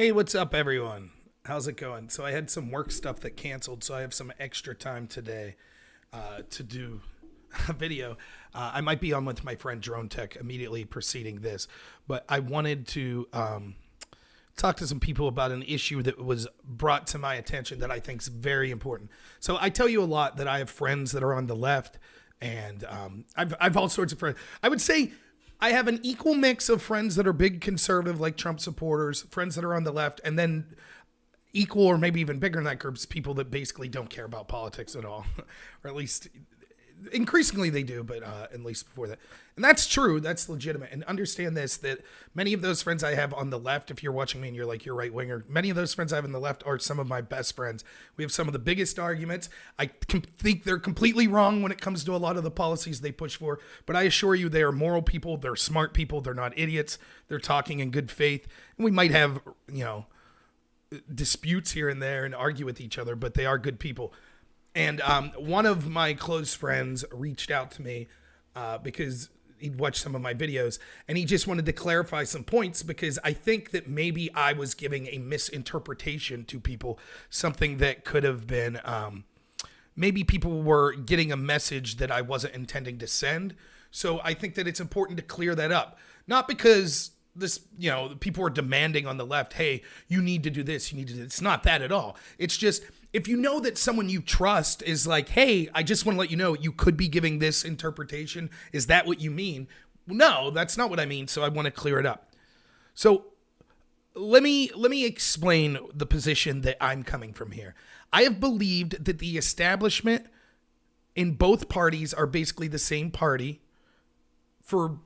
Hey, what's up, everyone? How's it going? So, I had some work stuff that canceled, so I have some extra time today to do a video. I might be on with my friend Drone Tech immediately preceding this, but I wanted to talk to some people about an issue that was brought to my attention that I think is very important. So, I tell you a lot that I have friends that are on the left, and I've all sorts of friends. I would say I have an equal mix of friends that are big conservative, like Trump supporters, friends that are on the left, and then equal or maybe even bigger in that group is people that basically don't care about politics at all, or at least increasingly they do, but at least before that. And that's true. That's legitimate. And understand this, that many of those friends I have on the left, if you're watching me and you're like, you're right winger, many of those friends I have on the left are some of my best friends. We have some of the biggest arguments. I think they're completely wrong when it comes to a lot of the policies they push for, but I assure you they are moral people. They're smart people. They're not idiots. They're talking in good faith. And we might have, disputes here and there and argue with each other, but they are good people. And one of my close friends reached out to me because he'd watched some of my videos, and he just wanted to clarify some points because I think that maybe I was giving a misinterpretation to people, something that could have been, maybe people were getting a message that I wasn't intending to send. So I think that it's important to clear that up. Not because people are demanding on the left, hey, you need to do this, you need to do this. It's not that at all. It's just, if you know that someone you trust is like, hey, I just want to let you know you could be giving this interpretation. Is that what you mean? No, that's not what I mean. So I want to clear it up. So let me explain the position that I'm coming from here. I have believed that the establishment in both parties are basically the same party for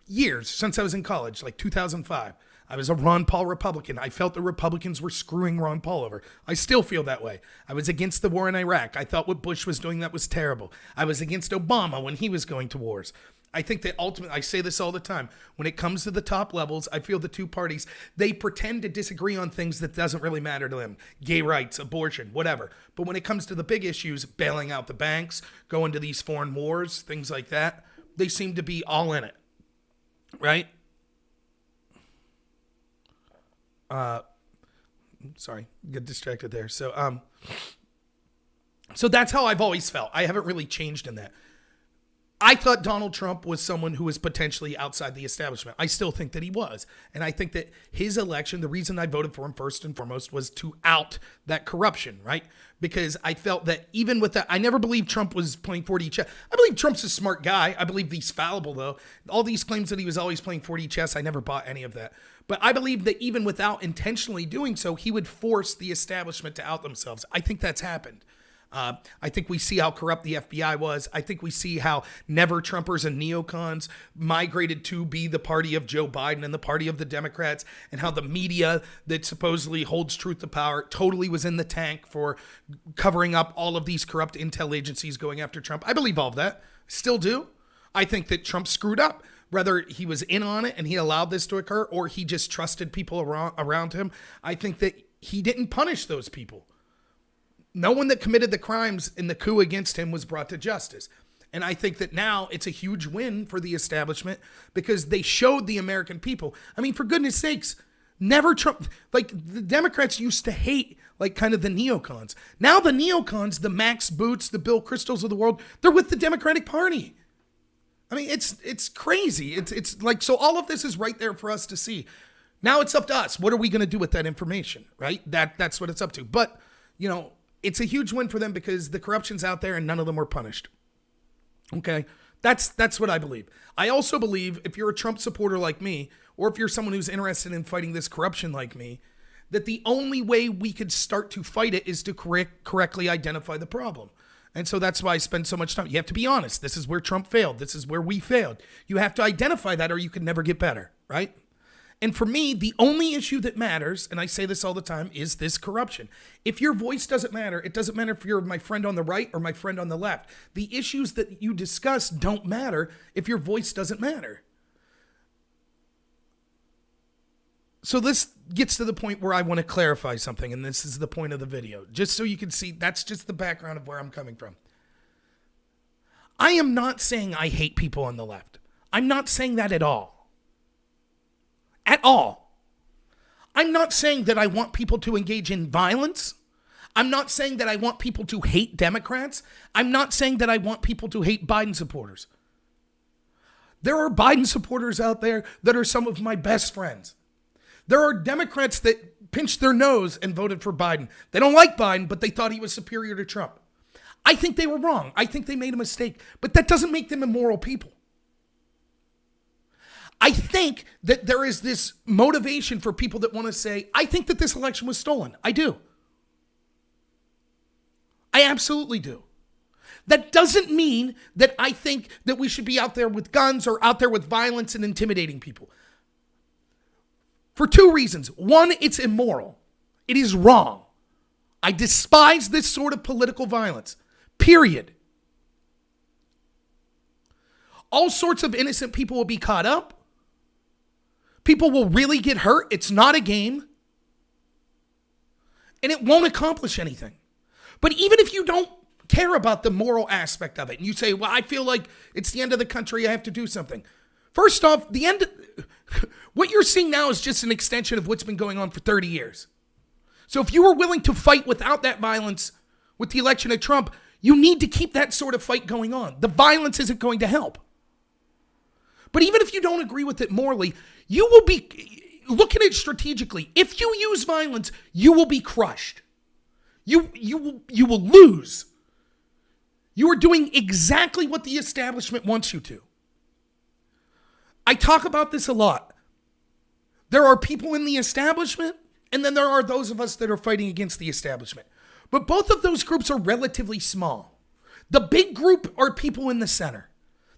years, since I was in college, like 2005. I was a Ron Paul Republican. I felt the Republicans were screwing Ron Paul over. I still feel that way. I was against the war in Iraq. I thought what Bush was doing, that was terrible. I was against Obama when he was going to wars. I think that ultimately, I say this all the time, when it comes to the top levels, I feel the two parties, they pretend to disagree on things that doesn't really matter to them. Gay rights, abortion, whatever. But when it comes to the big issues, bailing out the banks, going to these foreign wars, things like that, they seem to be all in it. Right? Sorry, get distracted there. So that's how I've always felt. I haven't really changed in that. I thought Donald Trump was someone who was potentially outside the establishment. I still think that he was. And I think that his election, the reason I voted for him first and foremost was to out that corruption, right? Because I felt that even with that, I never believed Trump was playing 4D chess. I believe Trump's a smart guy. I believe he's fallible, though. All these claims that he was always playing 4D chess, I never bought any of that. But I believe that even without intentionally doing so, he would force the establishment to out themselves. I think that's happened. I think we see how corrupt the FBI was. I think we see how never Trumpers and neocons migrated to be the party of Joe Biden and the party of the Democrats, and how the media that supposedly holds truth to power totally was in the tank for covering up all of these corrupt intel agencies going after Trump. I believe all of that. Still do. I think that Trump screwed up. Whether he was in on it and he allowed this to occur, or he just trusted people around him, I think that he didn't punish those people. No one that committed the crimes in the coup against him was brought to justice. And I think that now it's a huge win for the establishment because they showed the American people. I mean, for goodness sakes, never Trump, like the Democrats used to hate like kind of the neocons. Now the neocons, the Max Boots, the Bill Kristols of the world, they're with the Democratic Party. I mean, it's crazy. It's like, so all of this is right there for us to see. Now it's up to us. What are we going to do with that information, right? That's what it's up to. But, it's a huge win for them because the corruption's out there and none of them were punished. Okay? That's what I believe. I also believe if you're a Trump supporter like me, or if you're someone who's interested in fighting this corruption like me, that the only way we could start to fight it is to correctly identify the problem. And so that's why I spend so much time. You have to be honest. This is where Trump failed. This is where we failed. You have to identify that or you can never get better, right? And for me, the only issue that matters, and I say this all the time, is this corruption. If your voice doesn't matter, it doesn't matter if you're my friend on the right or my friend on the left. The issues that you discuss don't matter if your voice doesn't matter. So this gets to the point where I want to clarify something, and this is the point of the video. Just so you can see, that's just the background of where I'm coming from. I am not saying I hate people on the left. I'm not saying that at all. At all. I'm not saying that I want people to engage in violence. I'm not saying that I want people to hate Democrats. I'm not saying that I want people to hate Biden supporters. There are Biden supporters out there that are some of my best friends. There are Democrats that pinched their nose and voted for Biden. They don't like Biden, but they thought he was superior to Trump. I think they were wrong. I think they made a mistake, but that doesn't make them immoral people. I think that there is this motivation for people that want to say, I think that this election was stolen. I do. I absolutely do. That doesn't mean that I think that we should be out there with guns or out there with violence and intimidating people. For two reasons. One, it's immoral. It is wrong. I despise this sort of political violence. Period. All sorts of innocent people will be caught up. People will really get hurt. It's not a game. And it won't accomplish anything. But even if you don't care about the moral aspect of it, and you say, well, I feel like it's the end of the country, I have to do something. First off, what you're seeing now is just an extension of what's been going on for 30 years. So if you were willing to fight without that violence with the election of Trump, you need to keep that sort of fight going on. The violence isn't going to help. But even if you don't agree with it morally, you will be, look at it strategically. If you use violence, you will be crushed. You will lose. You are doing exactly what the establishment wants you to. I talk about this a lot. There are people in the establishment, and then there are those of us that are fighting against the establishment. But both of those groups are relatively small. The big group are people in the center.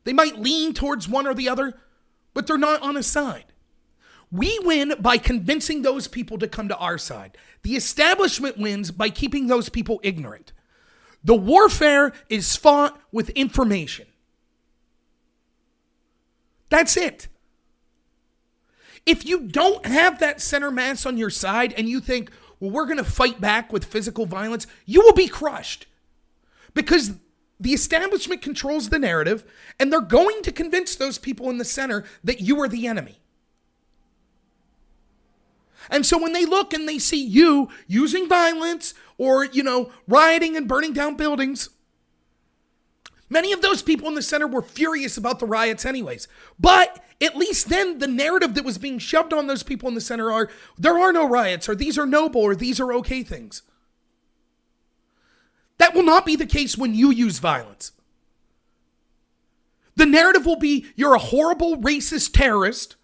They might lean towards one or the other, but they're not on a side. We win by convincing those people to come to our side. The establishment wins by keeping those people ignorant. The warfare is fought with information. That's it. If you don't have that center mass on your side and you think, well, we're going to fight back with physical violence, you will be crushed. Because the establishment controls the narrative, and they're going to convince those people in the center that you are the enemy. And so when they look and they see you using violence or, rioting and burning down buildings, many of those people in the center were furious about the riots anyways. But at least then the narrative that was being shoved on those people in the center there are no riots, or these are noble, or these are okay things. That will not be the case when you use violence. The narrative will be, you're a horrible racist terrorist.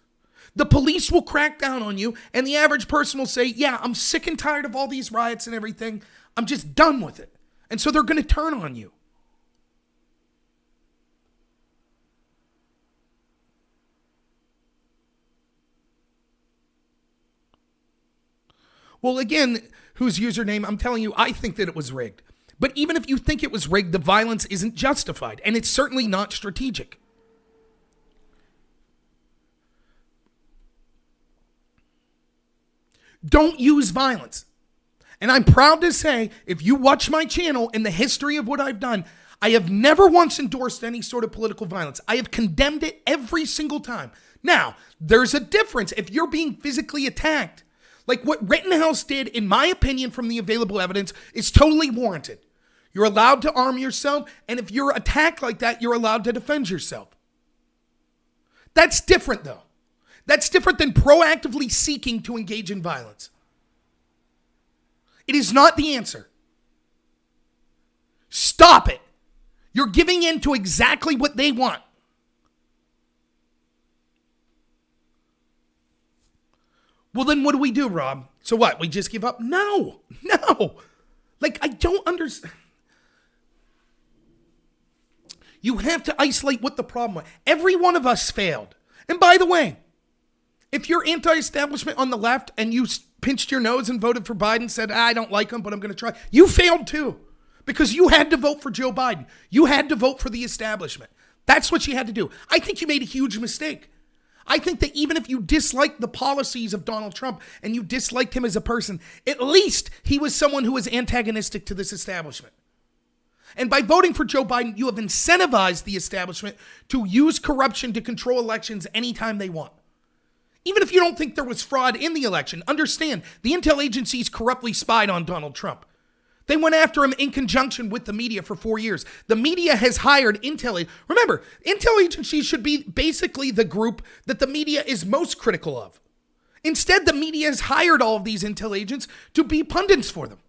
The police will crack down on you, and the average person will say, yeah, I'm sick and tired of all these riots and everything. I'm just done with it. And so they're going to turn on you. Well, again, whose username? I'm telling you, I think that it was rigged. But even if you think it was rigged, the violence isn't justified, and it's certainly not strategic. Don't use violence. And I'm proud to say, if you watch my channel and the history of what I've done, I have never once endorsed any sort of political violence. I have condemned it every single time. Now, there's a difference. If you're being physically attacked, like what Rittenhouse did, in my opinion, from the available evidence, is totally warranted. You're allowed to arm yourself, and if you're attacked like that, you're allowed to defend yourself. That's different, though. That's different than proactively seeking to engage in violence. It is not the answer. Stop it. You're giving in to exactly what they want. Well, then what do we do, Rob? So what? We just give up? No. Like, I don't understand. You have to isolate what the problem was. Every one of us failed. And by the way, if you're anti-establishment on the left and you pinched your nose and voted for Biden, said, I don't like him, but I'm going to try, you failed too. Because you had to vote for Joe Biden. You had to vote for the establishment. That's what you had to do. I think you made a huge mistake. I think that even if you dislike the policies of Donald Trump and you disliked him as a person, at least he was someone who was antagonistic to this establishment. And by voting for Joe Biden, you have incentivized the establishment to use corruption to control elections anytime they want. Even if you don't think there was fraud in the election, understand the intel agencies corruptly spied on Donald Trump. They went after him in conjunction with the media for 4 years. The media has hired intel. Remember, intel agencies should be basically the group that the media is most critical of. Instead, the media has hired all of these intel agents to be pundits for them.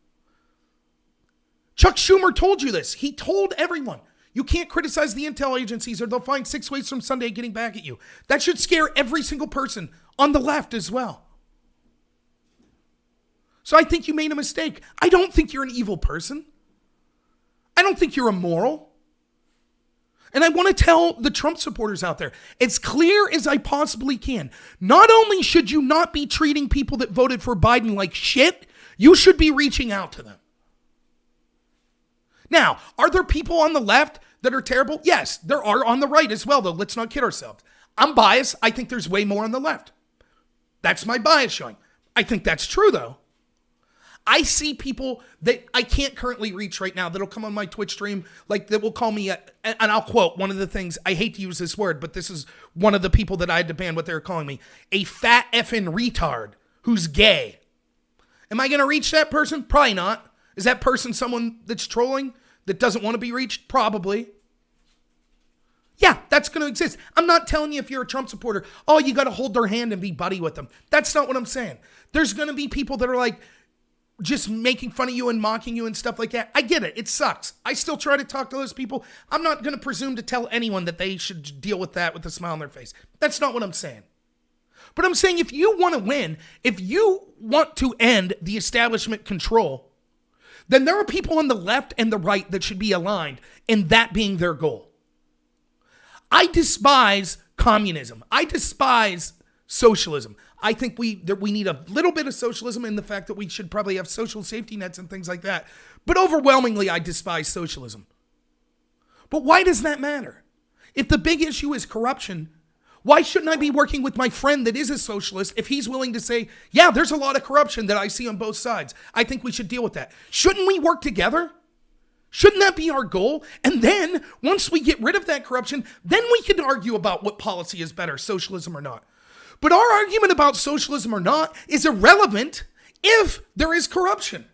Chuck Schumer told you this. He told everyone, you can't criticize the intel agencies or they'll find 6 ways from Sunday getting back at you. That should scare every single person on the left as well. So I think you made a mistake. I don't think you're an evil person. I don't think you're immoral. And I want to tell the Trump supporters out there, as clear as I possibly can, not only should you not be treating people that voted for Biden like shit, you should be reaching out to them. Now, are there people on the left that are terrible? Yes, there are on the right as well, though. Let's not kid ourselves. I'm biased. I think there's way more on the left. That's my bias showing. I think that's true, though. I see people that I can't currently reach right now that'll come on my Twitch stream, like that will call me, and I'll quote one of the things, I hate to use this word, but this is one of the people that I had to ban what they were calling me, a fat effing retard who's gay. Am I going to reach that person? Probably not. Is that person someone that's trolling that doesn't want to be reached? Probably. Yeah, that's going to exist. I'm not telling you if you're a Trump supporter, oh, you got to hold their hand and be buddy with them. That's not what I'm saying. There's going to be people that are like, just making fun of you and mocking you and stuff like that. I get it. It sucks. I still try to talk to those people. I'm not going to presume to tell anyone that they should deal with that with a smile on their face. That's not what I'm saying. But I'm saying if you want to win, if you want to end the establishment control, then there are people on the left and the right that should be aligned in that being their goal. I despise communism. I despise socialism. I think we need a little bit of socialism in the fact that we should probably have social safety nets and things like that. But overwhelmingly, I despise socialism. But why does that matter? If the big issue is corruption, why shouldn't I be working with my friend that is a socialist if he's willing to say, yeah, there's a lot of corruption that I see on both sides. I think we should deal with that. Shouldn't we work together? Shouldn't that be our goal? And then once we get rid of that corruption, then we can argue about what policy is better, socialism or not. But our argument about socialism or not is irrelevant if there is corruption.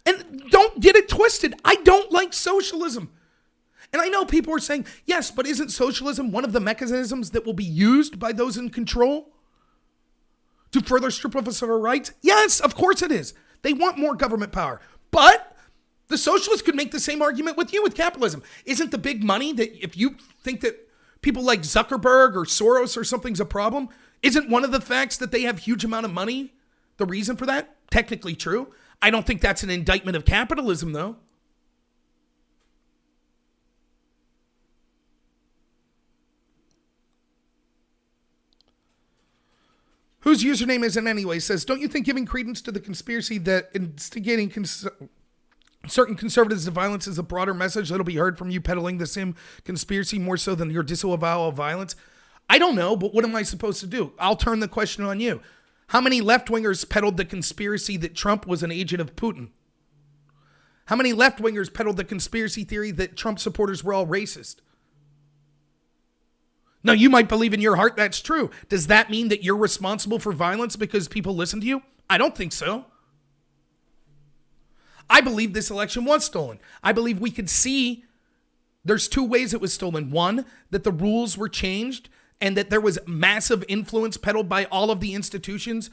And don't get it twisted. I don't like socialism. And I know people are saying, yes, but isn't socialism one of the mechanisms that will be used by those in control to further strip us of our rights? Yes, of course it is. They want more government power. But the socialists could make the same argument with you with capitalism. Isn't the big money that if you think that people like Zuckerberg or Soros or something's a problem, isn't one of the facts that they have huge amount of money the reason for that? Technically true. I don't think that's an indictment of capitalism, though. Whose username isn't anyway says, don't you think giving credence to the conspiracy that instigating certain conservatives to violence is a broader message that'll be heard from you peddling the same conspiracy more so than your disavowal of violence? I don't know, but what am I supposed to do? I'll turn the question on you. How many left-wingers peddled the conspiracy that Trump was an agent of Putin? How many left-wingers peddled the conspiracy theory that Trump supporters were all racist? Now, you might believe in your heart that's true. Does that mean that you're responsible for violence because people listen to you? I don't think so. I believe this election was stolen. I believe we could see there's two ways it was stolen. One, that the rules were changed and that there was massive influence peddled by all of the institutions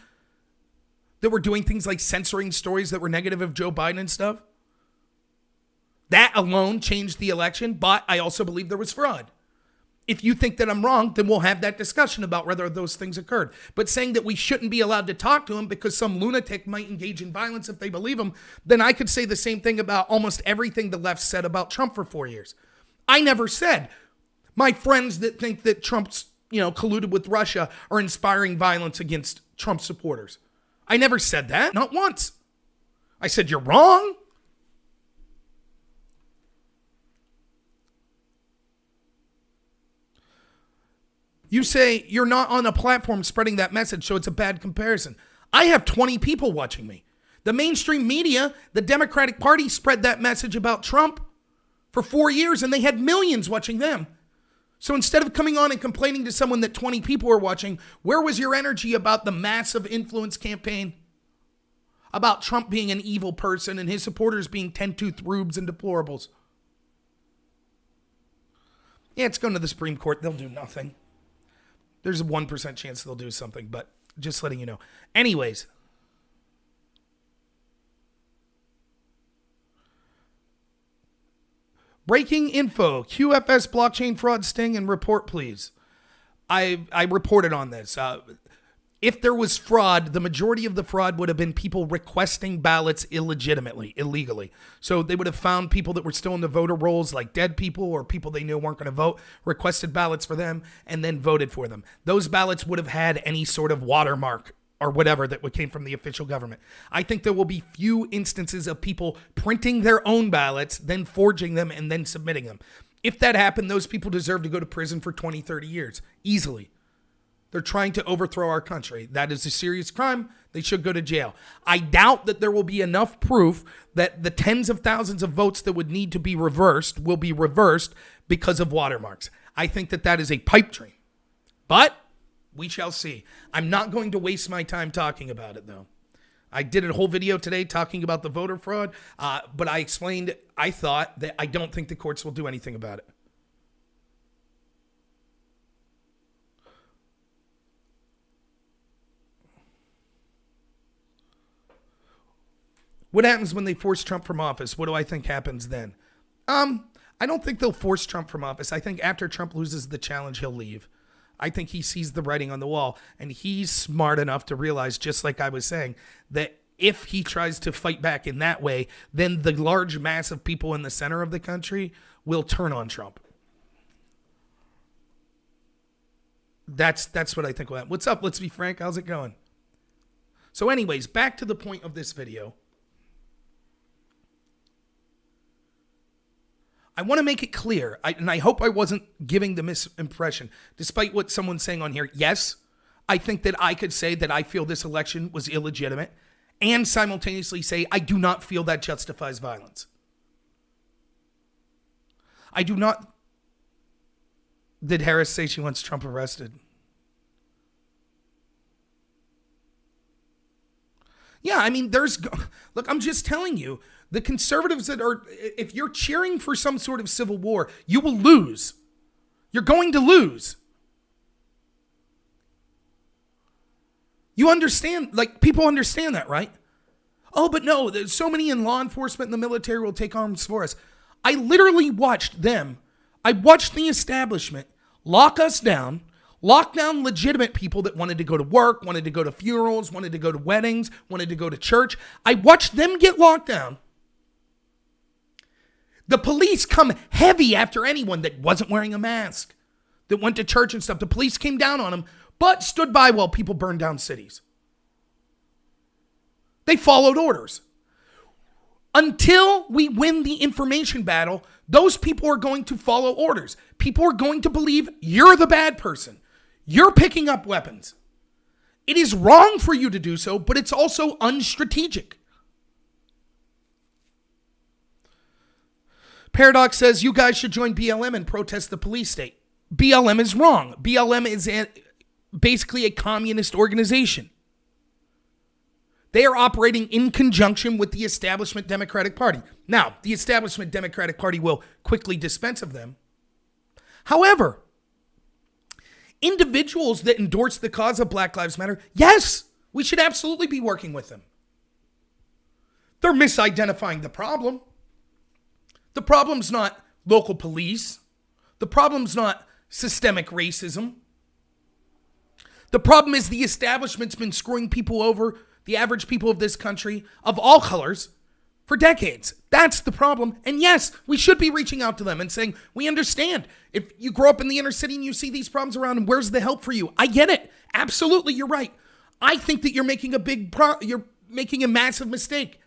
that were doing things like censoring stories that were negative of Joe Biden and stuff. That alone changed the election, but I also believe there was fraud. If you think that I'm wrong, then we'll have that discussion about whether those things occurred. But saying that we shouldn't be allowed to talk to him because some lunatic might engage in violence if they believe him, then I could say the same thing about almost everything the left said about Trump for 4 years. I never said my friends that think that Trump's, colluded with Russia are inspiring violence against Trump supporters. I never said that, not once. I said, you're wrong. You say you're not on a platform spreading that message, so it's a bad comparison. I have 20 people watching me. The mainstream media, the Democratic Party, spread that message about Trump for 4 years, and they had millions watching them. So instead of coming on and complaining to someone that 20 people are watching, where was your energy about the massive influence campaign? About Trump being an evil person and his supporters being 10-tooth rubes and deplorables? Yeah, it's going to the Supreme Court. They'll do nothing. There's a 1% chance they'll do something, but just letting you know. Anyways. Breaking info. QFS blockchain fraud sting and report, please. I reported on this. If there was fraud, the majority of the fraud would have been people requesting ballots illegally. So they would have found people that were still in the voter rolls, like dead people or people they knew weren't going to vote, requested ballots for them, and then voted for them. Those ballots would have had any sort of watermark or whatever that came from the official government. I think there will be few instances of people printing their own ballots, then forging them, and then submitting them. If that happened, those people deserve to go to prison for 20, 30 years, easily. They're trying to overthrow our country. That is a serious crime. They should go to jail. I doubt that there will be enough proof that the tens of thousands of votes that would need to be reversed will be reversed because of watermarks. I think that that is a pipe dream. But we shall see. I'm not going to waste my time talking about it, though. I did a whole video today talking about the voter fraud, but I explained, I thought that I don't think the courts will do anything about it. What happens when they force Trump from office? What do I think happens then? I don't think they'll force Trump from office. I think after Trump loses the challenge, he'll leave. I think he sees the writing on the wall, and he's smart enough to realize, just like I was saying, that if he tries to fight back in that way, then the large mass of people in the center of the country will turn on Trump. That's what I think will happen. What's up? Let's be frank. How's it going? So anyways, back to the point of this video. I want to make it clear, and I hope I wasn't giving the misimpression, despite what someone's saying on here. Yes, I think that I could say that I feel this election was illegitimate, and simultaneously say I do not feel that justifies violence. I do not. Did Harris say she wants Trump arrested? Yeah, I mean, look, I'm just telling you, the conservatives if you're cheering for some sort of civil war, you will lose. You're going to lose. You understand, people understand that, right? Oh, but no, there's so many in law enforcement and the military will take arms for us. I literally watched them. I watched the establishment lock us down, lock down legitimate people that wanted to go to work, wanted to go to funerals, wanted to go to weddings, wanted to go to church. I watched them get locked down. The police come heavy after anyone that wasn't wearing a mask, that went to church and stuff. The police came down on them, but stood by while people burned down cities. They followed orders. Until we win the information battle, those people are going to follow orders. People are going to believe you're the bad person. You're picking up weapons. It is wrong for you to do so, but it's also unstrategic. Paradox says, you guys should join BLM and protest the police state. BLM is wrong. BLM is basically a communist organization. They are operating in conjunction with the establishment Democratic Party. Now, the establishment Democratic Party will quickly dispense of them. However, individuals that endorse the cause of Black Lives Matter, yes, we should absolutely be working with them. They're misidentifying the problem. The problem's not local police. The problem's not systemic racism. The problem is the establishment's been screwing people over, the average people of this country, of all colors, for decades. That's the problem. And yes, we should be reaching out to them and saying, we understand. If you grow up in the inner city and you see these problems around, and where's the help for you? I get it. Absolutely, you're right. I think that you're making you're making a massive mistake.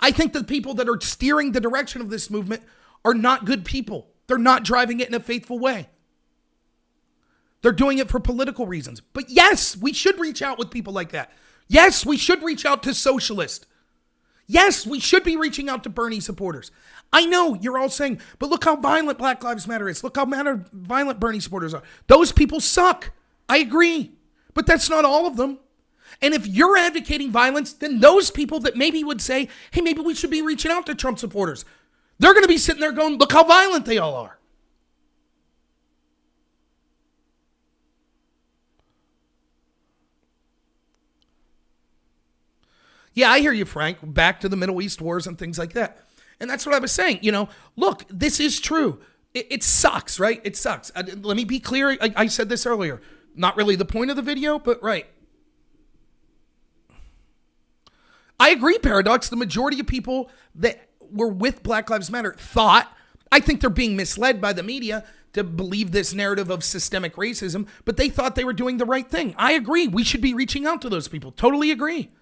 I think the people that are steering the direction of this movement are not good people. They're not driving it in a faithful way. They're doing it for political reasons. But yes, we should reach out with people like that. Yes, we should reach out to socialists. Yes, we should be reaching out to Bernie supporters. I know you're all saying, but look how violent Black Lives Matter is. Look how violent Bernie supporters are. Those people suck. I agree. But that's not all of them. And if you're advocating violence, then those people that maybe would say, hey, maybe we should be reaching out to Trump supporters, they're going to be sitting there going, look how violent they all are. Yeah, I hear you, Frank. Back to the Middle East wars and things like that. And that's what I was saying. Look, this is true. It sucks, right? It sucks. Let me be clear. I said this earlier. Not really the point of the video, but right. I agree, Paradox. The majority of people that were with Black Lives Matter thought, I think they're being misled by the media to believe this narrative of systemic racism, but they thought they were doing the right thing. I agree. We should be reaching out to those people. Totally agree.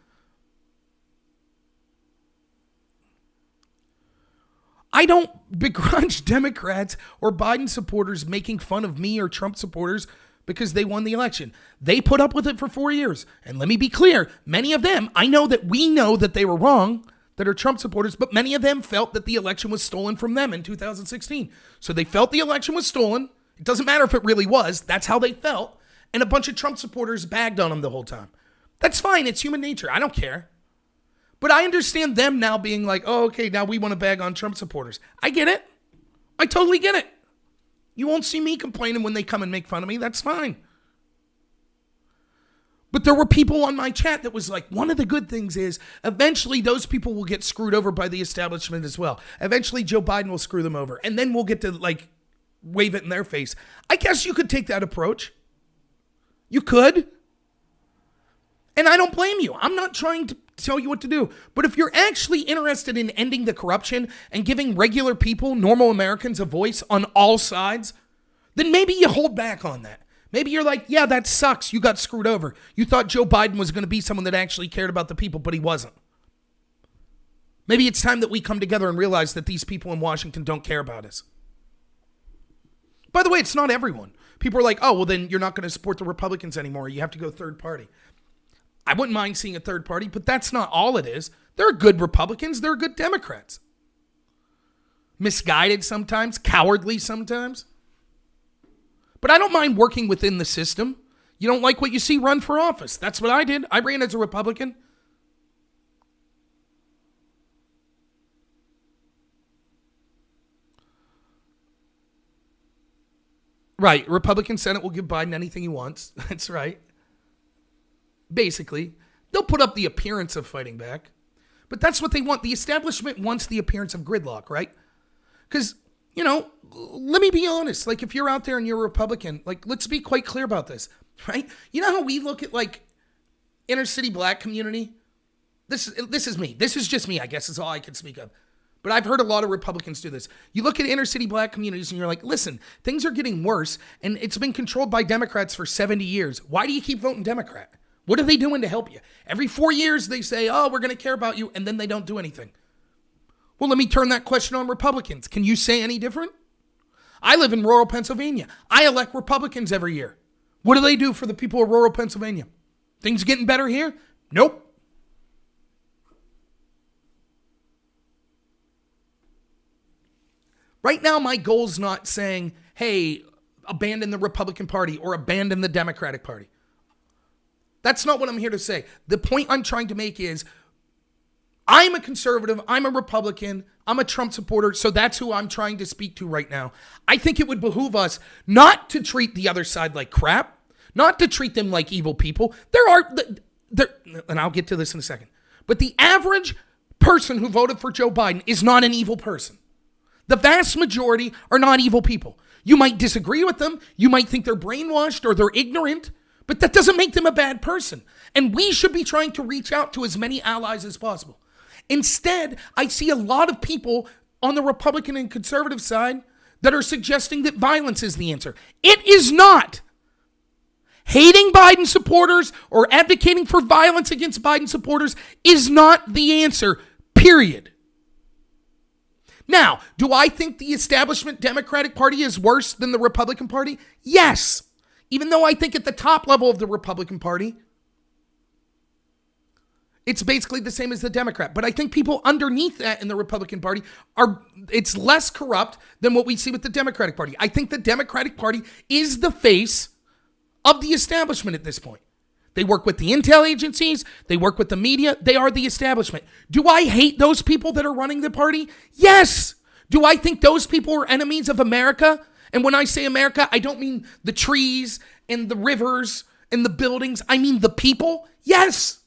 I don't begrudge Democrats or Biden supporters making fun of me or Trump supporters because they won the election. They put up with it for 4 years. And let me be clear, many of them, we know that they were wrong, that are Trump supporters, but many of them felt that the election was stolen from them in 2016. So they felt the election was stolen. It doesn't matter if it really was. That's how they felt. And a bunch of Trump supporters bagged on them the whole time. That's fine. It's human nature. I don't care. But I understand them now being like, oh, okay, now we want to bag on Trump supporters. I get it. I totally get it. You won't see me complaining when they come and make fun of me. That's fine. But there were people on my chat that was like, one of the good things is eventually those people will get screwed over by the establishment as well. Eventually Joe Biden will screw them over. And then we'll get to wave it in their face. I guess you could take that approach. You could. And I don't blame you. I'm not trying to tell you what to do. But if you're actually interested in ending the corruption and giving regular people, normal Americans, a voice on all sides, then maybe you hold back on that. Maybe you're like, yeah, that sucks. You got screwed over. You thought Joe Biden was going to be someone that actually cared about the people, but he wasn't. Maybe it's time that we come together and realize that these people in Washington don't care about us. By the way, it's not everyone. People are like, oh, well, then you're not going to support the Republicans anymore. You have to go third party. I wouldn't mind seeing a third party, but that's not all it is. There are good Republicans. There are good Democrats. Misguided sometimes, cowardly sometimes. But I don't mind working within the system. You don't like what you see, run for office. That's what I did. I ran as a Republican. Right. Republican Senate will give Biden anything he wants. That's right. Basically, they'll put up the appearance of fighting back, but that's what they want. The establishment wants the appearance of gridlock, right? Because, let me be honest. If you're out there and you're a Republican, let's be quite clear about this, right? You know how we look at inner city black community? This is me. This is just me, I guess is all I can speak of. But I've heard a lot of Republicans do this. You look at inner city black communities and you're like, listen, things are getting worse and it's been controlled by Democrats for 70 years. Why do you keep voting Democrat? What are they doing to help you? Every 4 years they say, oh, we're going to care about you, and then they don't do anything. Well, let me turn that question on Republicans. Can you say any different? I live in rural Pennsylvania. I elect Republicans every year. What do they do for the people of rural Pennsylvania? Things getting better here? Nope. Right now, my goal is not saying, hey, abandon the Republican Party or abandon the Democratic Party. That's not what I'm here to say. The point I'm trying to make is I'm a conservative, I'm a Republican, I'm a Trump supporter, so that's who I'm trying to speak to right now. I think it would behoove us not to treat the other side like crap, not to treat them like evil people. And I'll get to this in a second, but the average person who voted for Joe Biden is not an evil person. The vast majority are not evil people. You might disagree with them, you might think they're brainwashed or they're ignorant, but that doesn't make them a bad person. And we should be trying to reach out to as many allies as possible. Instead, I see a lot of people on the Republican and conservative side that are suggesting that violence is the answer. It is not. Hating Biden supporters or advocating for violence against Biden supporters is not the answer, period. Now, do I think the establishment Democratic Party is worse than the Republican Party? Yes. Even though I think at the top level of the Republican Party, it's basically the same as the Democrat. But I think people underneath that in the Republican Party it's less corrupt than what we see with the Democratic Party. I think the Democratic Party is the face of the establishment at this point. They work with the intel agencies. They work with the media. They are the establishment. Do I hate those people that are running the party? Yes. Do I think those people are enemies of America? And when I say America, I don't mean the trees and the rivers and the buildings. I mean the people. Yes.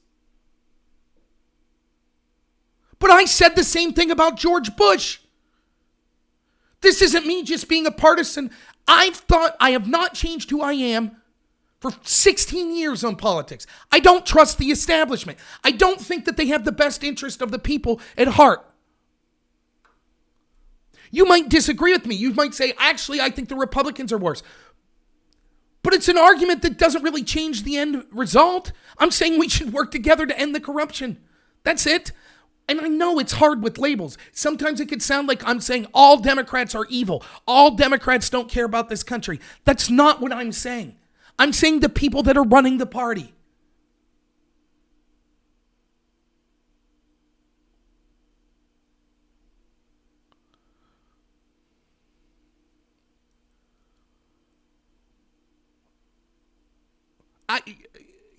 But I said the same thing about George Bush. This isn't me just being a partisan. I have not changed who I am for 16 years on politics. I don't trust the establishment. I don't think that they have the best interest of the people at heart. You might disagree with me. You might say, actually, I think the Republicans are worse. But it's an argument that doesn't really change the end result. I'm saying we should work together to end the corruption. That's it. And I know it's hard with labels. Sometimes it could sound like I'm saying all Democrats are evil. All Democrats don't care about this country. That's not what I'm saying. I'm saying the people that are running the party.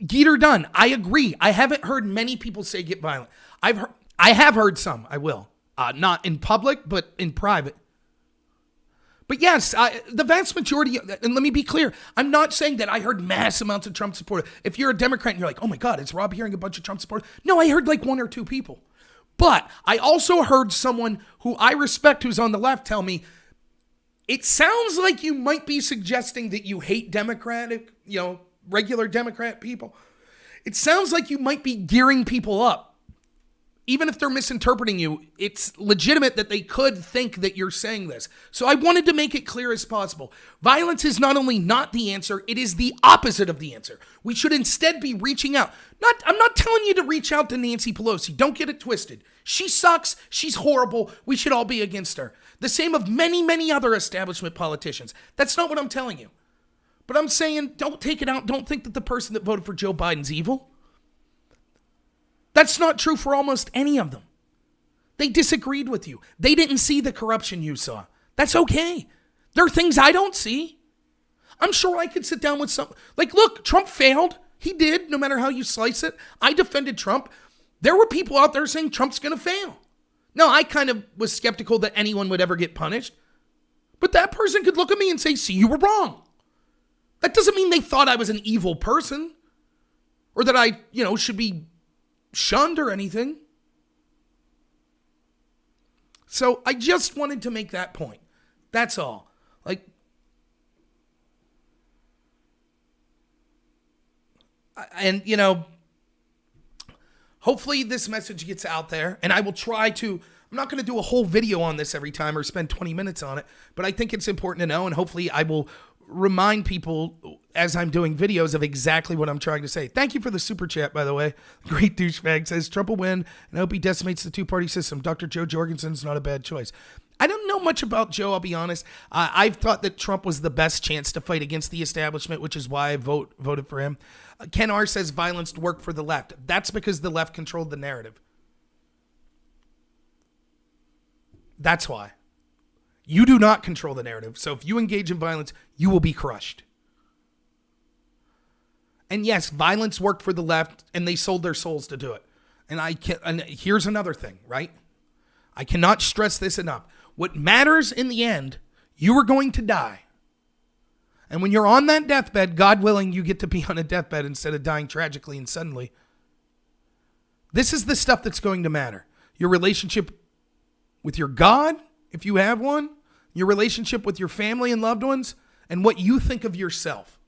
Geeter Dunn, I agree. I haven't heard many people say get violent. I have heard some. I will. Not in public, but in private. But yes, the vast majority, and let me be clear, I'm not saying that I heard mass amounts of Trump support. If you're a Democrat and you're like, oh my God, is Rob hearing a bunch of Trump support? No, I heard like one or two people. But I also heard someone who I respect who's on the left tell me, it sounds like you might be suggesting that you hate Democratic, regular Democrat people. It sounds like you might be gearing people up. Even if they're misinterpreting you, it's legitimate that they could think that you're saying this. So I wanted to make it clear as possible. Violence is not only not the answer, it is the opposite of the answer. We should instead be reaching out. I'm not telling you to reach out to Nancy Pelosi. Don't get it twisted. She sucks. She's horrible. We should all be against her. The same of many, many other establishment politicians. That's not what I'm telling you. But I'm saying don't take it out. Don't think that the person that voted for Joe Biden's evil. That's not true for almost any of them. They disagreed with you. They didn't see the corruption you saw. That's okay. There are things I don't see. I'm sure I could sit down with some, look, Trump failed. He did, no matter how you slice it. I defended Trump. There were people out there saying Trump's going to fail. Now, I kind of was skeptical that anyone would ever get punished. But that person could look at me and say, see, you were wrong. That doesn't mean they thought I was an evil person or that I, should be shunned or anything. So I just wanted to make that point. That's all. And hopefully this message gets out there, and I will try to, I'm not going to do a whole video on this every time or spend 20 minutes on it, but I think it's important to know, and hopefully I will remind people as I'm doing videos of exactly what I'm trying to say. Thank you for the super chat, by the way. Great douchebag says, Trump will win, and I hope he decimates the two-party system. Dr. Joe Jorgensen's not a bad choice. I don't know much about Joe, I'll be honest. I've thought that Trump was the best chance to fight against the establishment, which is why I voted for him. Ken R. says violence worked for the left. That's because the left controlled the narrative. That's why. You do not control the narrative. So if you engage in violence, you will be crushed. And yes, violence worked for the left, and they sold their souls to do it. And here's another thing, right? I cannot stress this enough. What matters in the end, you are going to die. And when you're on that deathbed, God willing, you get to be on a deathbed instead of dying tragically and suddenly. This is the stuff that's going to matter. Your relationship with your God, if you have one, your relationship with your family and loved ones, and what you think of yourself.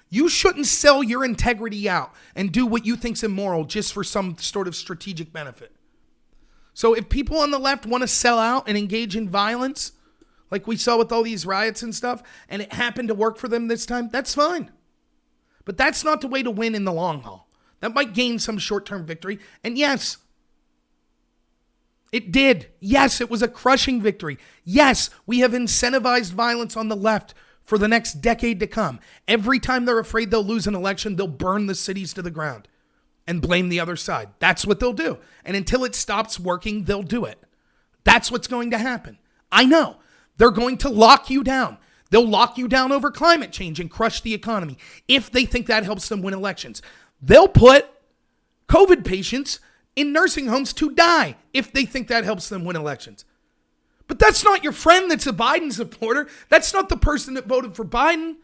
You shouldn't sell your integrity out and do what you think's immoral just for some sort of strategic benefit. So if people on the left want to sell out and engage in violence, like we saw with all these riots and stuff, and it happened to work for them this time, that's fine. But that's not the way to win in the long haul. That might gain some short-term victory. And yes, it did. Yes, it was a crushing victory. Yes, we have incentivized violence on the left for the next decade to come. Every time they're afraid they'll lose an election, they'll burn the cities to the ground. and blame the other side. That's what they'll do. And until it stops working, they'll do it. That's what's going to happen. I know. They're going to lock you down. They'll lock you down over climate change and crush the economy if they think that helps them win elections. They'll put COVID patients in nursing homes to die if they think that helps them win elections. But that's not your friend that's a Biden supporter. That's not the person that voted for Biden.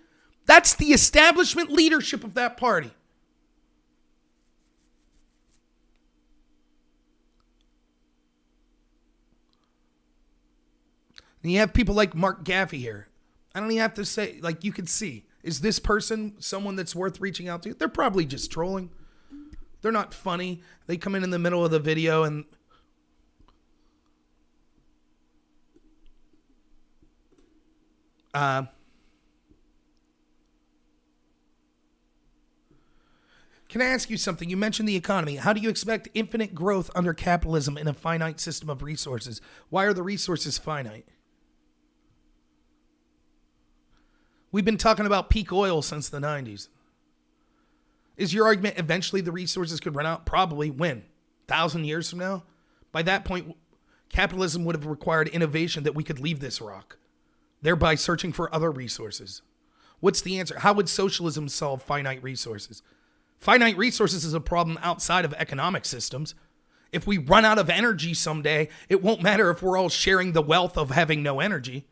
That's the establishment leadership of that party. And you have people like Mark Gaffey here. I don't even have to say, like, you can see, is this person someone that's worth reaching out to? They're probably just trolling. They're not funny. They come in the middle of the video and can I ask you something? You mentioned the economy. How do you expect infinite growth under capitalism in a finite system of resources? Why are the resources finite? We've been talking about peak oil since the 90s. Is your argument eventually the resources could run out? Probably. When? 1,000 years from now? By that point, capitalism would have required innovation that we could leave this rock, thereby searching for other resources. What's the answer? How would socialism solve finite resources? Finite resources is a problem outside of economic systems. If we run out of energy someday, it won't matter if we're all sharing the wealth of having no energy.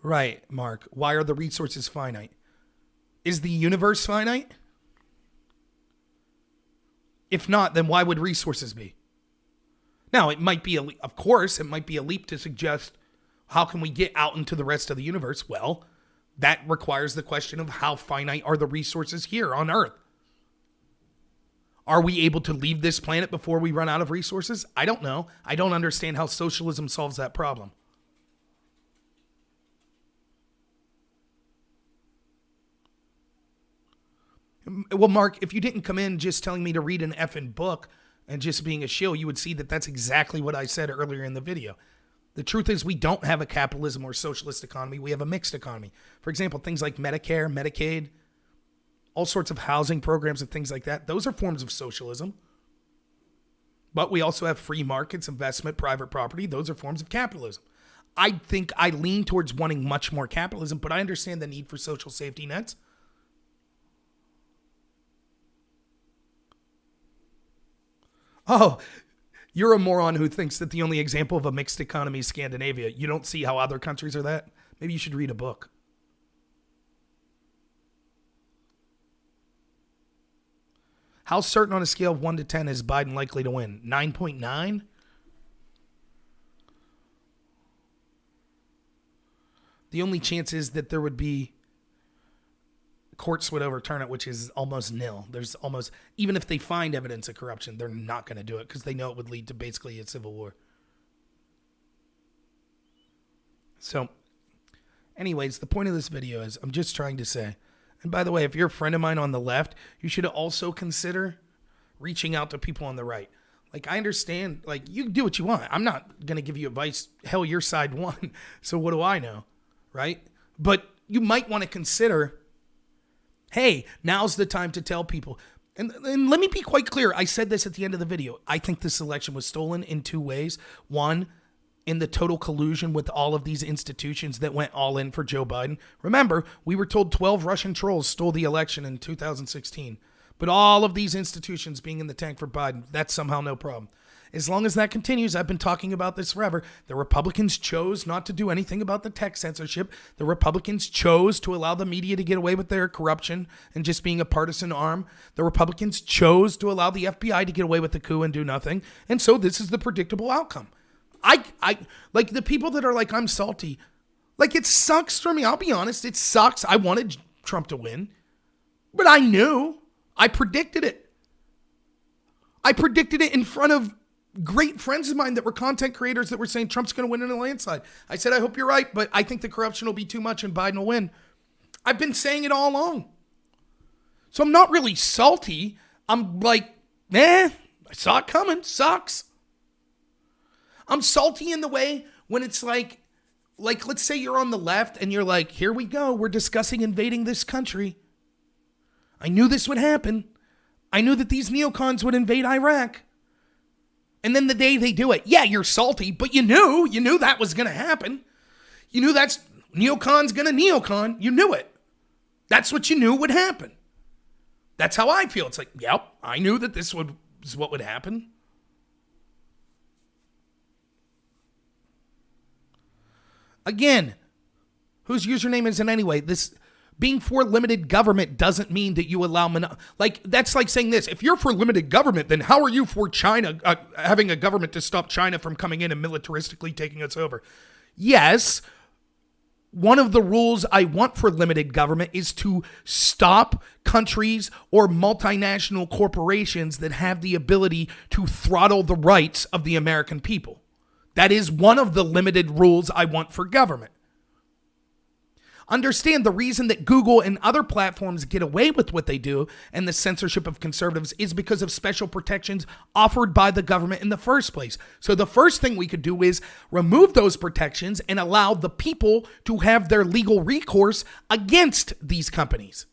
Right, Mark. Why are the resources finite? Is the universe finite? If not, then why would resources be? Now, it might be, of course, it might be a leap to suggest how can we get out into the rest of the universe? Well, that requires the question of how finite are the resources here on Earth? Are we able to leave this planet before we run out of resources? I don't know. I don't understand how socialism solves that problem. Well, Mark, if you didn't come in just telling me to read an effing book and just being a shill, you would see that that's exactly what I said earlier in the video. The truth is we don't have a capitalism or socialist economy. We have a mixed economy. For example, things like Medicare, Medicaid, all sorts of housing programs and things like that. Those are forms of socialism. But we also have free markets, investment, private property. Those are forms of capitalism. I think I lean towards wanting much more capitalism, but I understand the need for social safety nets. Oh, you're a moron who thinks that the only example of a mixed economy is Scandinavia. You don't see how other countries are that? Maybe you should read a book. How certain on a scale of 1 to 10 is Biden likely to win? 9.9? The only chance is that there would be courts would overturn it, which is almost nil. There's almost, even if they find evidence of corruption, they're not going to do it because they know it would lead to basically a civil war. So, anyways, the point of this video is I'm just trying to say, and by the way, if you're a friend of mine on the left, you should also consider reaching out to people on the right. Like, I understand, like, you can do what you want. I'm not going to give you advice. Hell, your side won. So what do I know? Right? But you might want to consider, hey, now's the time to tell people. And let me be quite clear. I said this at the end of the video. I think this election was stolen in two ways. One, in the total collusion with all of these institutions that went all in for Joe Biden. Remember, we were told 12 Russian trolls stole the election in 2016. But all of these institutions being in the tank for Biden, that's somehow no problem. As long as that continues, I've been talking about this forever. The Republicans chose not to do anything about the tech censorship. The Republicans chose to allow the media to get away with their corruption and just being a partisan arm. The Republicans chose to allow the FBI to get away with the coup and do nothing. And so this is the predictable outcome. I like the people that are like, I'm salty. Like, it sucks for me. I'll be honest. It sucks. I wanted Trump to win, but I knew. I predicted it. I predicted it in front of great friends of mine that were content creators that were saying Trump's going to win in a landslide. I said, I hope you're right, but I think the corruption will be too much and Biden will win. I've been saying it all along. So I'm not really salty. I'm like, I saw it coming. Sucks. I'm salty in the way when it's like, like, let's say you're on the left and you're like, here we go. We're discussing invading this country. I knew this would happen. I knew that these neocons would invade Iraq. And then the day they do it, yeah, you're salty, but you knew that was going to happen. You knew that's neocon's going to neocon. You knew it. That's what you knew would happen. That's how I feel. It's like, yep, I knew that this is what would happen. Again, whose username is it anyway? This being for limited government doesn't mean that you allow that's like saying this. If you're for limited government, then how are you for China having a government to stop China from coming in and militaristically taking us over? Yes, one of the rules I want for limited government is to stop countries or multinational corporations that have the ability to throttle the rights of the American people. That is one of the limited rules I want for government. Understand the reason that Google and other platforms get away with what they do and the censorship of conservatives is because of special protections offered by the government in the first place. So the first thing we could do is remove those protections and allow the people to have their legal recourse against these companies.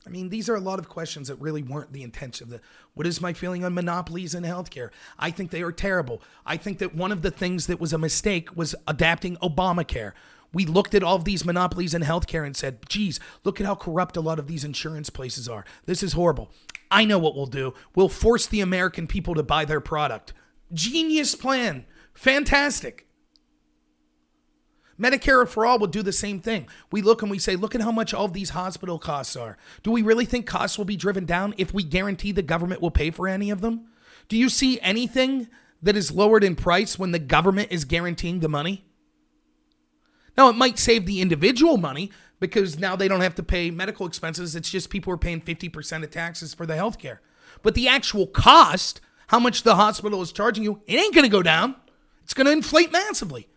I mean, these are a lot of questions that really weren't the intention of what is my feeling on monopolies in healthcare? I think they are terrible. I think that one of the things that was a mistake was adapting Obamacare. We looked at all of these monopolies in healthcare and said, geez, look at how corrupt a lot of these insurance places are. This is horrible. I know what we'll do. We'll force the American people to buy their product. Genius plan. Fantastic. Medicare for All will do the same thing. We look and we say, look at how much all of these hospital costs are. Do we really think costs will be driven down if we guarantee the government will pay for any of them? Do you see anything that is lowered in price when the government is guaranteeing the money? Now, it might save the individual money because now they don't have to pay medical expenses. It's just people are paying 50% of taxes for the healthcare. But the actual cost, how much the hospital is charging you, it ain't going to go down. It's going to inflate massively.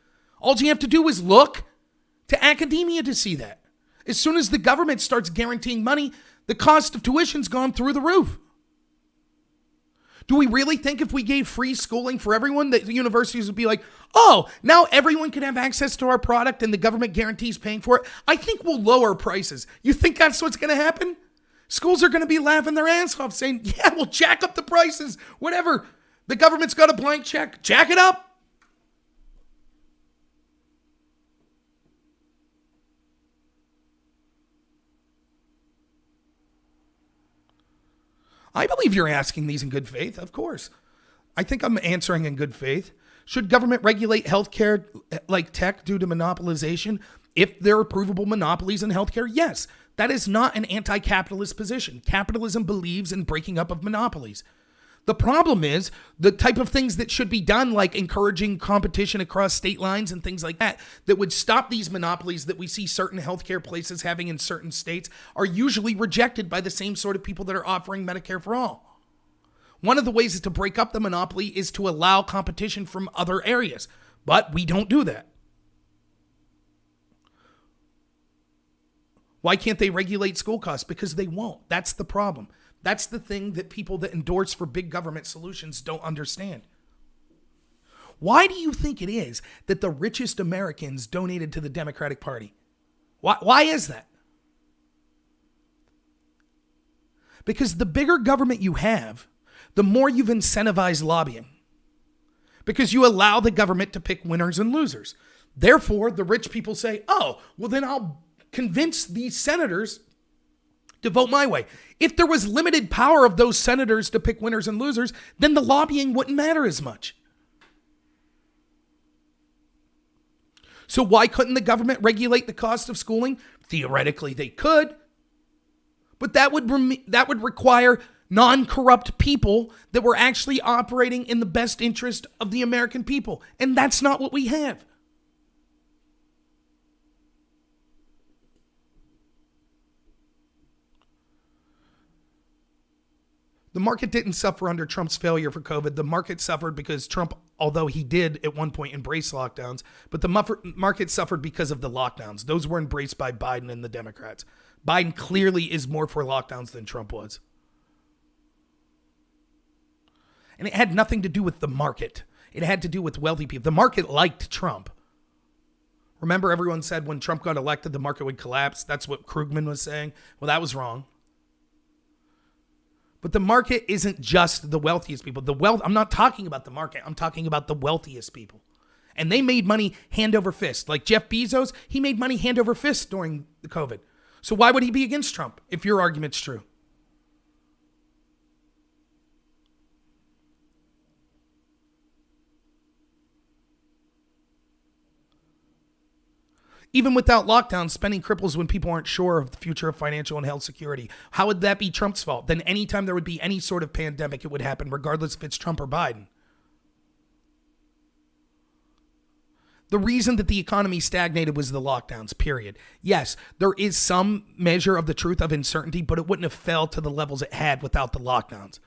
All you have to do is look to academia to see that. As soon as the government starts guaranteeing money, the cost of tuition's gone through the roof. Do we really think if we gave free schooling for everyone that the universities would be like, oh, now everyone can have access to our product and the government guarantees paying for it? I think we'll lower prices. You think that's what's going to happen? Schools are going to be laughing their ass off saying, yeah, we'll jack up the prices, whatever. The government's got a blank check. Jack it up. I believe you're asking these in good faith, of course. I think I'm answering in good faith. Should government regulate healthcare like tech due to monopolization? If there are provable monopolies in healthcare, yes. That is not an anti-capitalist position. Capitalism believes in breaking up of monopolies. The problem is the type of things that should be done, like encouraging competition across state lines and things like that, that would stop these monopolies that we see certain healthcare places having in certain states, are usually rejected by the same sort of people that are offering Medicare for All. One of the ways to break up the monopoly is to allow competition from other areas, but we don't do that. Why can't they regulate school costs? Because they won't. That's the problem. That's the thing that people that endorse for big government solutions don't understand. Why do you think it is that the richest Americans donated to the Democratic Party? Why is that? Because the bigger government you have, the more you've incentivized lobbying. Because you allow the government to pick winners and losers. Therefore, the rich people say, oh, well then I'll convince these senators to vote my way. If there was limited power of those senators to pick winners and losers, then the lobbying wouldn't matter as much. So why couldn't the government regulate the cost of schooling? Theoretically, they could. But that would require non-corrupt people that were actually operating in the best interest of the American people. And that's not what we have. The market didn't suffer under Trump's failure for COVID. The market suffered because Trump, although he did at one point embrace lockdowns, but the market suffered because of the lockdowns. Those were embraced by Biden and the Democrats. Biden clearly is more for lockdowns than Trump was. And it had nothing to do with the market. It had to do with wealthy people. The market liked Trump. Remember, everyone said when Trump got elected, the market would collapse. That's what Krugman was saying. Well, that was wrong. But the market isn't just the wealthiest people. I'm not talking about the market. I'm talking about the wealthiest people. And they made money hand over fist. Like Jeff Bezos, he made money hand over fist during the COVID. So why would he be against Trump if your argument's true? Even without lockdowns, spending cripples when people aren't sure of the future of financial and health security. How would that be Trump's fault? Then anytime there would be any sort of pandemic, it would happen, regardless if it's Trump or Biden. The reason that the economy stagnated was the lockdowns, period. Yes, there is some measure of the truth of uncertainty, but it wouldn't have fell to the levels it had without the lockdowns.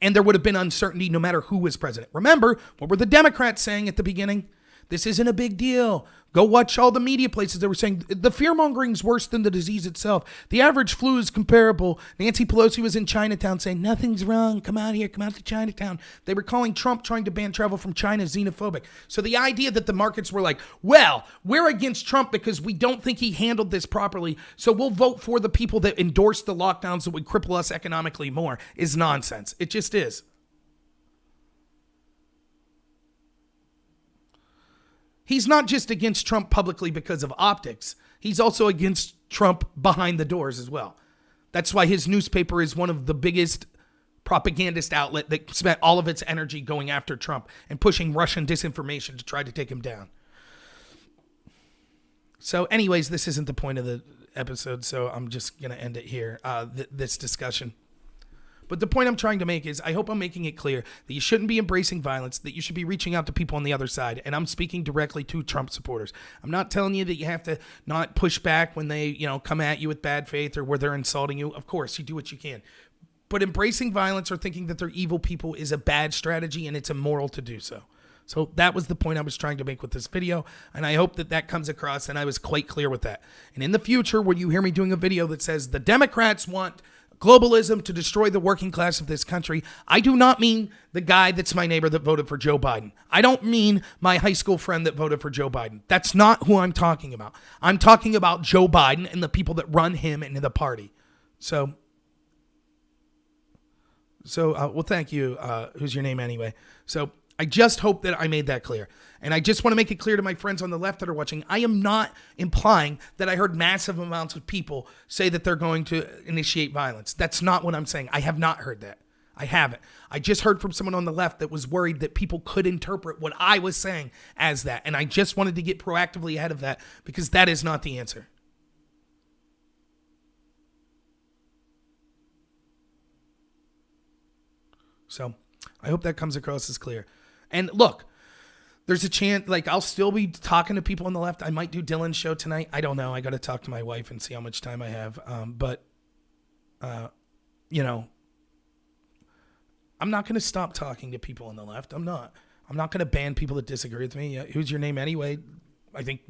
And there would have been uncertainty no matter who was president. Remember, what were the Democrats saying at the beginning? This isn't a big deal. Go watch all the media places that were saying the fear-mongering is worse than the disease itself. The average flu is comparable. Nancy Pelosi was in Chinatown saying, nothing's wrong. Come out here. Come out to Chinatown. They were calling Trump trying to ban travel from China xenophobic. So the idea that the markets were like, well, we're against Trump because we don't think he handled this properly, so we'll vote for the people that endorse the lockdowns that would cripple us economically more is nonsense. It just is. He's not just against Trump publicly because of optics. He's also against Trump behind the doors as well. That's why his newspaper is one of the biggest propagandist outlet that spent all of its energy going after Trump and pushing Russian disinformation to try to take him down. So anyways, this isn't the point of the episode, so I'm just going to end it here, this discussion. But the point I'm trying to make is I hope I'm making it clear that you shouldn't be embracing violence, that you should be reaching out to people on the other side. And I'm speaking directly to Trump supporters. I'm not telling you that you have to not push back when they, come at you with bad faith or where they're insulting you. Of course, you do what you can. But embracing violence or thinking that they're evil people is a bad strategy, and it's immoral to do so. So that was the point I was trying to make with this video, and I hope that that comes across, and I was quite clear with that. And in the future, when you hear me doing a video that says the Democrats want globalism to destroy the working class of this country, I do not mean the guy that's my neighbor that voted for Joe Biden. I don't mean my high school friend that voted for Joe Biden. That's not who I'm talking about. I'm talking about Joe Biden and the people that run him and the party. So well, thank you. Who's your name anyway? So I just hope that I made that clear. And I just want to make it clear to my friends on the left that are watching, I am not implying that I heard massive amounts of people say that they're going to initiate violence. That's not what I'm saying. I have not heard that. I haven't. I just heard from someone on the left that was worried that people could interpret what I was saying as that. And I just wanted to get proactively ahead of that because that is not the answer. So I hope that comes across as clear. And look, there's a chance, I'll still be talking to people on the left. I might do Dylan's show tonight. I don't know. I got to talk to my wife and see how much time I have. But I'm not going to stop talking to people on the left. I'm not going to ban people that disagree with me. Who's your name anyway? I think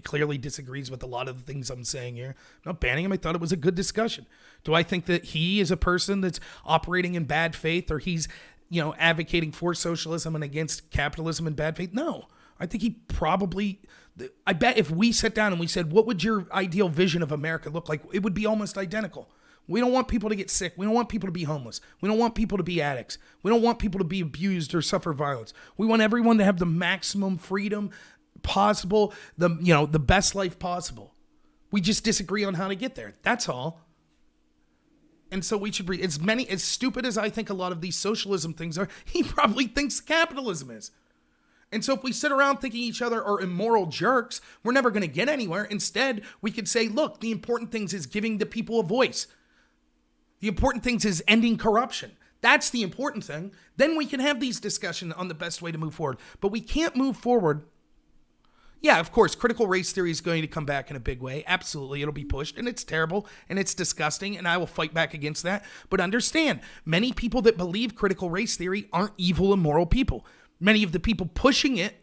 clearly disagrees with a lot of the things I'm saying here. I'm not banning him. I thought it was a good discussion. Do I think that he is a person that's operating in bad faith or he's advocating for socialism and against capitalism in bad faith? No. I think he probably, I bet if we sat down and we said, what would your ideal vision of America look like? It would be almost identical. We don't want people to get sick. We don't want people to be homeless. We don't want people to be addicts. We don't want people to be abused or suffer violence. We want everyone to have the maximum freedom possible, the best life possible. We just disagree on how to get there. That's all. And so we should be, as stupid as I think a lot of these socialism things are, he probably thinks capitalism is. And so if we sit around thinking each other are immoral jerks, we're never going to get anywhere. Instead, we could say, look, the important things is giving the people a voice. The important things is ending corruption. That's the important thing. Then we can have these discussions on the best way to move forward. But we can't move forward. Yeah, of course, critical race theory is going to come back in a big way. Absolutely, it'll be pushed, and it's terrible, and it's disgusting, and I will fight back against that. But understand, many people that believe critical race theory aren't evil, immoral people. Many of the people pushing it,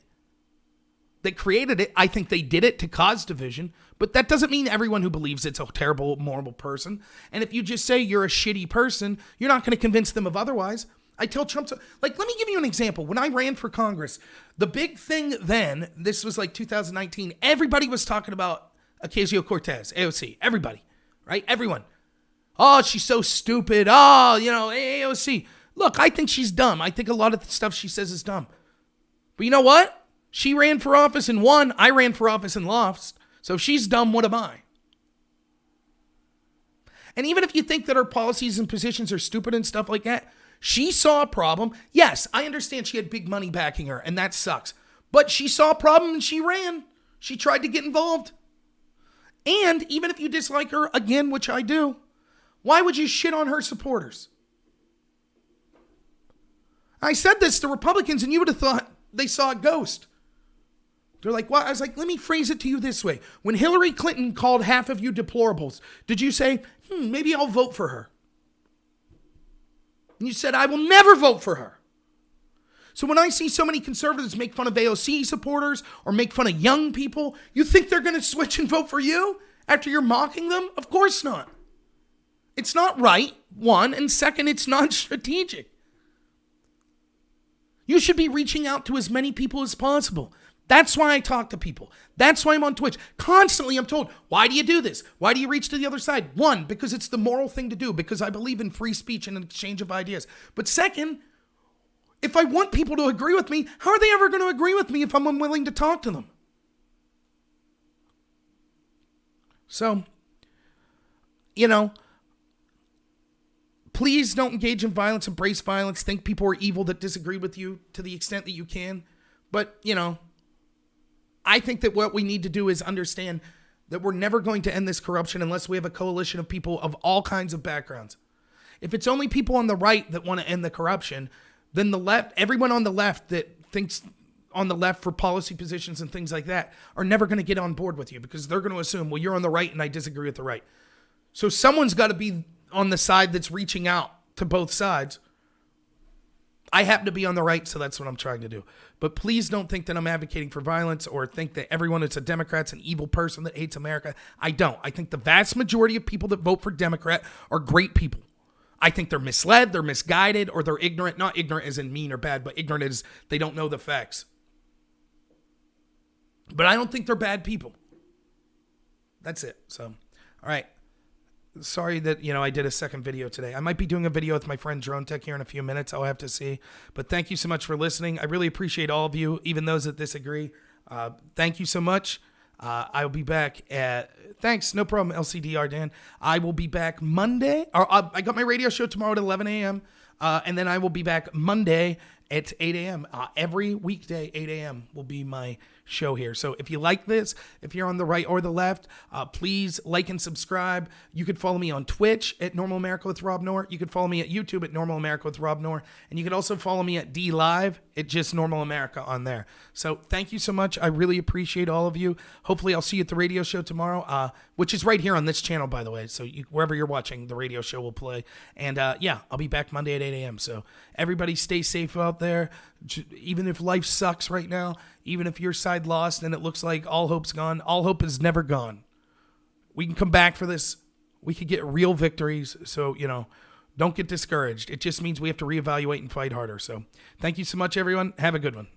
that created it, I think they did it to cause division, but that doesn't mean everyone who believes it's a terrible, immoral person. And if you just say you're a shitty person, you're not going to convince them of otherwise. I tell Trump, like, let me give you an example. When I ran for Congress, the big thing then, this was like 2019, everybody was talking about Ocasio-Cortez, AOC, everybody, right? Everyone. Oh, she's so stupid. Oh, AOC. Look, I think she's dumb. I think a lot of the stuff she says is dumb. But you know what? She ran for office and won. I ran for office and lost. So if she's dumb, what am I? And even if you think that her policies and positions are stupid and stuff like that, she saw a problem. Yes, I understand she had big money backing her, and that sucks. But she saw a problem and she ran. She tried to get involved. And even if you dislike her, again, which I do, why would you shit on her supporters? I said this to Republicans, and you would have thought they saw a ghost. They're like, what? I was like, let me phrase it to you this way. When Hillary Clinton called half of you deplorables, did you say, maybe I'll vote for her? And you said, I will never vote for her. So when I see so many conservatives make fun of AOC supporters or make fun of young people, you think they're going to switch and vote for you after you're mocking them? Of course not. It's not right, one, and second, it's not strategic. You should be reaching out to as many people as possible. That's why I talk to people. That's why I'm on Twitch. Constantly I'm told, why do you do this? Why do you reach to the other side? One, because it's the moral thing to do, because I believe in free speech and an exchange of ideas. But second, if I want people to agree with me, how are they ever going to agree with me if I'm unwilling to talk to them? So, please don't engage in violence, embrace violence, think people are evil that disagree with you to the extent that you can. But, I think that what we need to do is understand that we're never going to end this corruption unless we have a coalition of people of all kinds of backgrounds. If it's only people on the right that want to end the corruption, then the left, everyone on the left that thinks on the left for policy positions and things like that are never going to get on board with you because they're going to assume, well, you're on the right and I disagree with the right. So someone's got to be on the side that's reaching out to both sides. I happen to be on the right, so that's what I'm trying to do. But please don't think that I'm advocating for violence or think that everyone that's a Democrat's an evil person that hates America. I don't. I think the vast majority of people that vote for Democrat are great people. I think they're misled, they're misguided, or they're ignorant. Not ignorant as in mean or bad, but ignorant as they don't know the facts. But I don't think they're bad people. That's it. So, all right. Sorry that, I did a second video today. I might be doing a video with my friend Drone Tech here in a few minutes. I'll have to see. But thank you so much for listening. I really appreciate all of you, even those that disagree. Thank you so much. I will be back thanks, no problem, LCDR Dan. I will be back Monday. I got my radio show tomorrow at 11 a.m. And then I will be back Monday at 8 a.m. Every weekday, 8 a.m. will be my show here. So if you like this, if you're on the right or the left, please like and subscribe. You could follow me on Twitch at Normal America with Rob Noor. You could follow me at YouTube at Normal America with Rob Noor. And you could also follow me at DLive at just Normal America on there. So thank you so much. I really appreciate all of you. Hopefully I'll see you at the radio show tomorrow, which is right here on this channel, by the way. So wherever you're watching, the radio show will play. And I'll be back Monday at 8 a.m. So everybody stay safe out there. Even if life sucks right now, even if your side lost and it looks like all hope's gone, all hope is never gone. We can come back for this. We could get real victories. So, don't get discouraged. It just means we have to reevaluate and fight harder. So thank you so much, everyone. Have a good one.